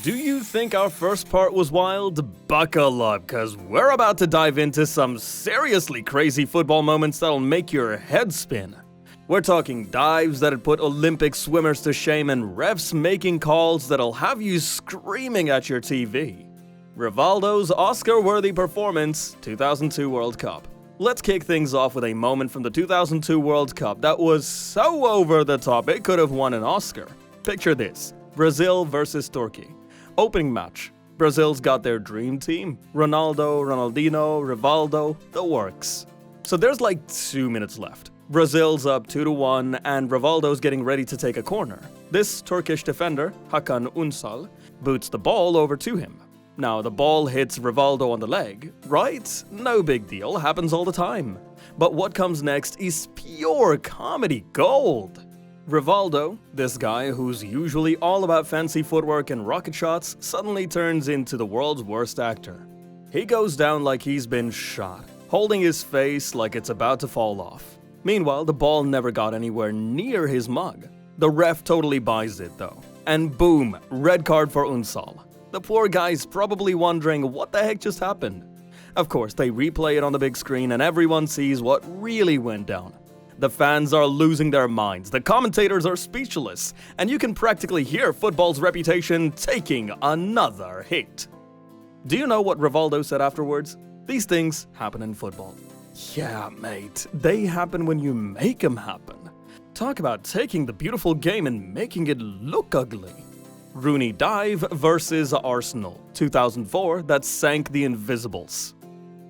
Do you think our first part was wild? Buckle up, cause we're about to dive into some seriously crazy football moments that'll make your head spin. We're talking dives that'd put Olympic swimmers to shame and refs making calls that'll have you screaming at your TV. Rivaldo's Oscar-worthy performance, 2002 World Cup. Let's kick things off with a moment from the 2002 World Cup that was so over the top it could have won an Oscar. Picture this, Brazil versus Turkey. Opening match. Brazil's got their dream team. Ronaldo, Ronaldinho, Rivaldo, the works. So there's like 2 minutes left. Brazil's up 2-1 and Rivaldo's getting ready to take a corner. This Turkish defender, Hakan Ünsal, boots the ball over to him. Now the ball hits Rivaldo on the leg, right? No big deal, happens all the time. But what comes next is pure comedy gold. Rivaldo, this guy who's usually all about fancy footwork and rocket shots, suddenly turns into the world's worst actor. He goes down like he's been shot, holding his face like it's about to fall off. Meanwhile, the ball never got anywhere near his mug. The ref totally buys it though. And boom, red card for Ünsal. The poor guy's probably wondering what the heck just happened. Of course, they replay it on the big screen and everyone sees what really went down. The fans are losing their minds, the commentators are speechless, and you can practically hear football's reputation taking another hit. Do you know what Rivaldo said afterwards? These things happen in football. Yeah, mate, they happen when you make them happen. Talk about taking the beautiful game and making it look ugly. Rooney dive versus Arsenal, 2004, that sank the Invisibles.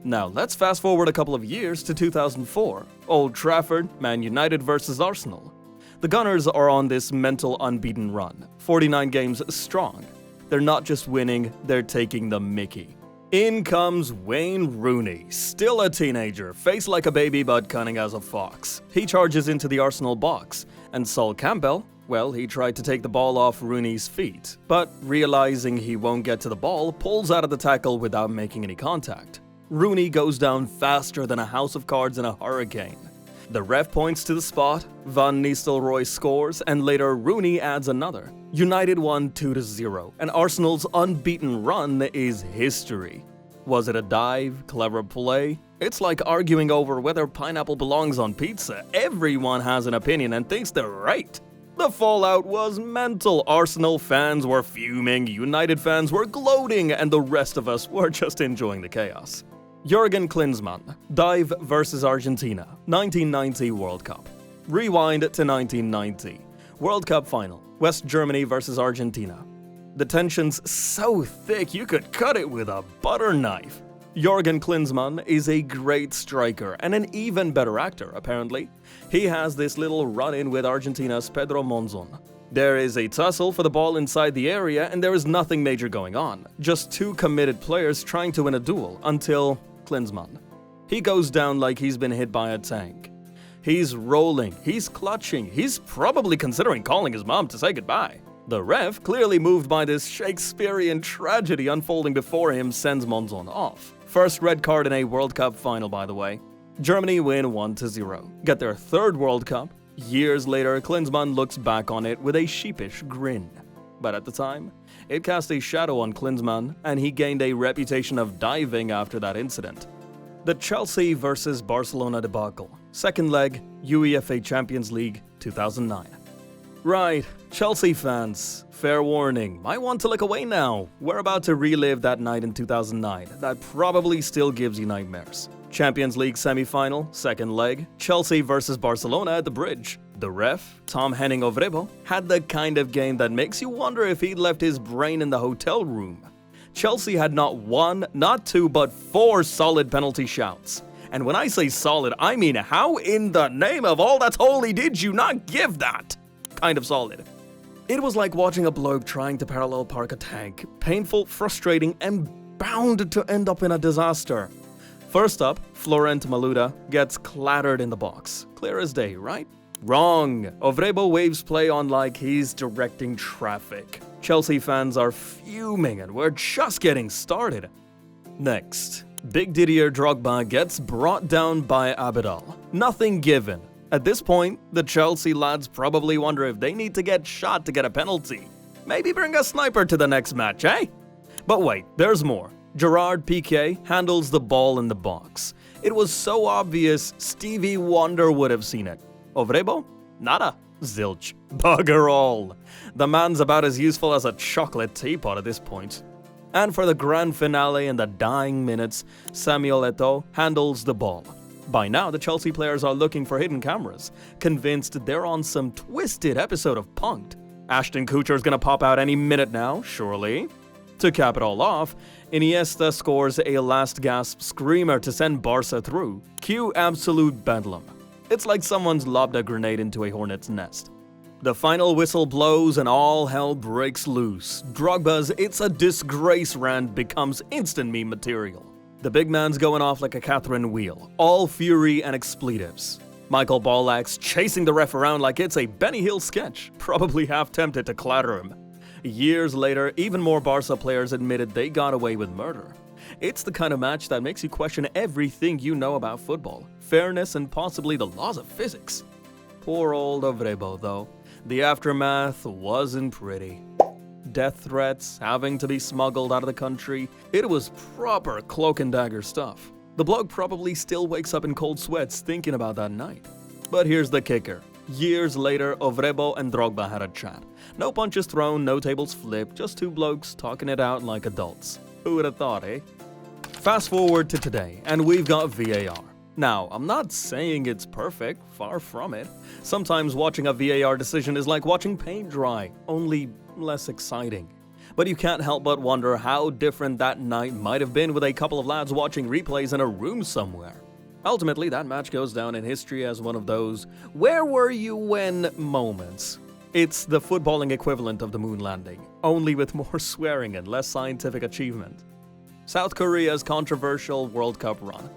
Now, let's fast forward a couple of years to 2004. Old Trafford, Man United versus Arsenal. The Gunners are on this mental unbeaten run, 49 games strong. They're not just winning, they're taking the mickey. In comes Wayne Rooney, still a teenager, face like a baby but cunning as a fox. He charges into the Arsenal box, and Sol Campbell, well, he tried to take the ball off Rooney's feet, but realizing he won't get to the ball, pulls out of the tackle without making any contact. Rooney goes down faster than a house of cards in a hurricane. The ref points to the spot, Van Nistelrooy scores, and later Rooney adds another. United won 2-0, and Arsenal's unbeaten run is history. Was it a dive, clever play? It's like arguing over whether pineapple belongs on pizza. Everyone has an opinion and thinks they're right. The fallout was mental. Arsenal fans were fuming, United fans were gloating, and the rest of us were just enjoying the chaos. Jurgen Klinsmann, dive versus Argentina, 1990 World Cup. Rewind to 1990. World Cup final, West Germany versus Argentina. The tension's so thick you could cut it with a butter knife. Jurgen Klinsmann is a great striker and an even better actor, apparently. He has this little run-in with Argentina's Pedro Monzon. There is a tussle for the ball inside the area and there is nothing major going on. Just two committed players trying to win a duel until Klinsmann. He goes down like he's been hit by a tank. He's rolling, he's clutching, he's probably considering calling his mom to say goodbye. The ref, clearly moved by this Shakespearean tragedy unfolding before him, sends Monzon off. First red card in a World Cup final, by the way. Germany win 1-0. Get their third World Cup. Years later, Klinsmann looks back on it with a sheepish grin. But at the time, it cast a shadow on Klinsmann, and he gained a reputation of diving after that incident. The Chelsea versus Barcelona debacle. Second leg, UEFA Champions League 2009. Right, Chelsea fans, fair warning, might want to look away now. We're about to relive that night in 2009. That probably still gives you nightmares. Champions League semi-final, second leg, Chelsea versus Barcelona at the Bridge. The ref, Tom Henning Ovrebo, had the kind of game that makes you wonder if he'd left his brain in the hotel room. Chelsea had not one, not two, but 4 solid penalty shouts. And when I say solid, I mean how in the name of all that's holy did you not give that? Kind of solid. It was like watching a bloke trying to parallel park a tank. Painful, frustrating, and bound to end up in a disaster. First up, Florent Maluda gets clattered in the box. Clear as day, right? Wrong. Ovrebo waves play on like he's directing traffic. Chelsea fans are fuming and we're just getting started. Next, Big Didier Drogba gets brought down by Abidal. Nothing given. At this point, the Chelsea lads probably wonder if they need to get shot to get a penalty. Maybe bring a sniper to the next match, eh? But wait, there's more. Gerard Piqué handles the ball in the box. It was so obvious Stevie Wonder would have seen it. Ovrebo? Nada. Zilch. Bugger all. The man's about as useful as a chocolate teapot at this point. And for the grand finale in the dying minutes, Samuel Eto'o handles the ball. By now, the Chelsea players are looking for hidden cameras, convinced they're on some twisted episode of Punk'd. Ashton Kutcher's gonna pop out any minute now, surely. To cap it all off, Iniesta scores a last-gasp screamer to send Barca through. Cue absolute bedlam. It's like someone's lobbed a grenade into a hornet's nest. The final whistle blows and all hell breaks loose. Drogba's "it's a disgrace" rant becomes instant meme material. The big man's going off like a Catherine wheel, all fury and expletives. Michael Ballack's chasing the ref around like it's a Benny Hill sketch, probably half tempted to clatter him. Years later, even more Barca players admitted they got away with murder. It's the kind of match that makes you question everything you know about football, fairness, and possibly the laws of physics. Poor old Ovrebo, though. The aftermath wasn't pretty. Death threats, having to be smuggled out of the country. It was proper cloak and dagger stuff. The bloke probably still wakes up in cold sweats thinking about that night. But here's the kicker. Years later, Ovrebo and Drogba had a chat. No punches thrown, no tables flipped, just two blokes talking it out like adults. Who would have thought, eh? Fast forward to today, and we've got VAR. Now, I'm not saying it's perfect, far from it. Sometimes watching a VAR decision is like watching paint dry, only less exciting. But you can't help but wonder how different that night might have been with a couple of lads watching replays in a room somewhere. Ultimately, that match goes down in history as one of those "where were you when" moments. It's the footballing equivalent of the moon landing, only with more swearing and less scientific achievement. South Korea's controversial World Cup run.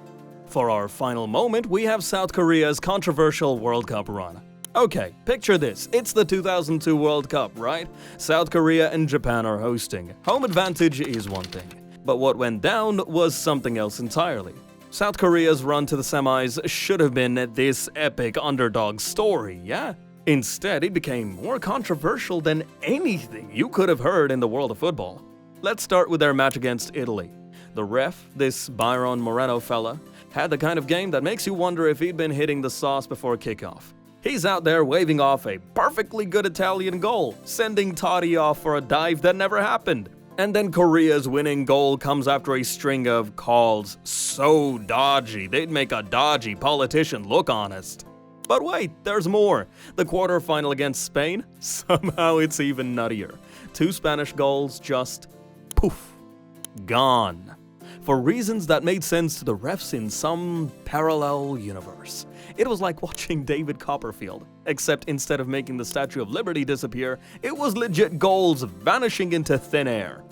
For our final moment, we have South Korea's controversial World Cup run. Okay, picture this. It's the 2002 World Cup, right? South Korea and Japan are hosting. Home advantage is one thing. But what went down was something else entirely. South Korea's run to the semis should have been this epic underdog story, yeah? Instead, it became more controversial than anything you could have heard in the world of football. Let's start with their match against Italy. The ref, this Byron Moreno fella, had the kind of game that makes you wonder if he'd been hitting the sauce before kickoff. He's out there waving off a perfectly good Italian goal, sending Totti off for a dive that never happened. And then Korea's winning goal comes after a string of calls so dodgy they'd make a dodgy politician look honest. But wait, there's more. The quarterfinal against Spain? Somehow it's even nuttier. 2 Spanish goals just poof, gone. For reasons that made sense to the refs in some parallel universe. It was like watching David Copperfield, except instead of making the Statue of Liberty disappear, it was legit goals vanishing into thin air.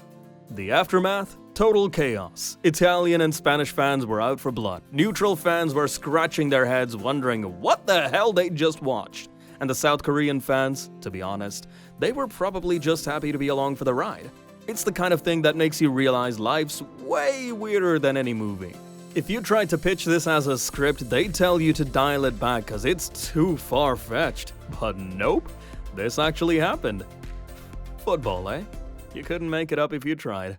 The aftermath? Total chaos. Italian and Spanish fans were out for blood. Neutral fans were scratching their heads wondering what the hell they just watched. And the South Korean fans, to be honest, they were probably just happy to be along for the ride. It's the kind of thing that makes you realize life's way weirder than any movie. If you tried to pitch this as a script, they'd tell you to dial it back because it's too far-fetched. But nope, this actually happened. Football, eh? You couldn't make it up if you tried.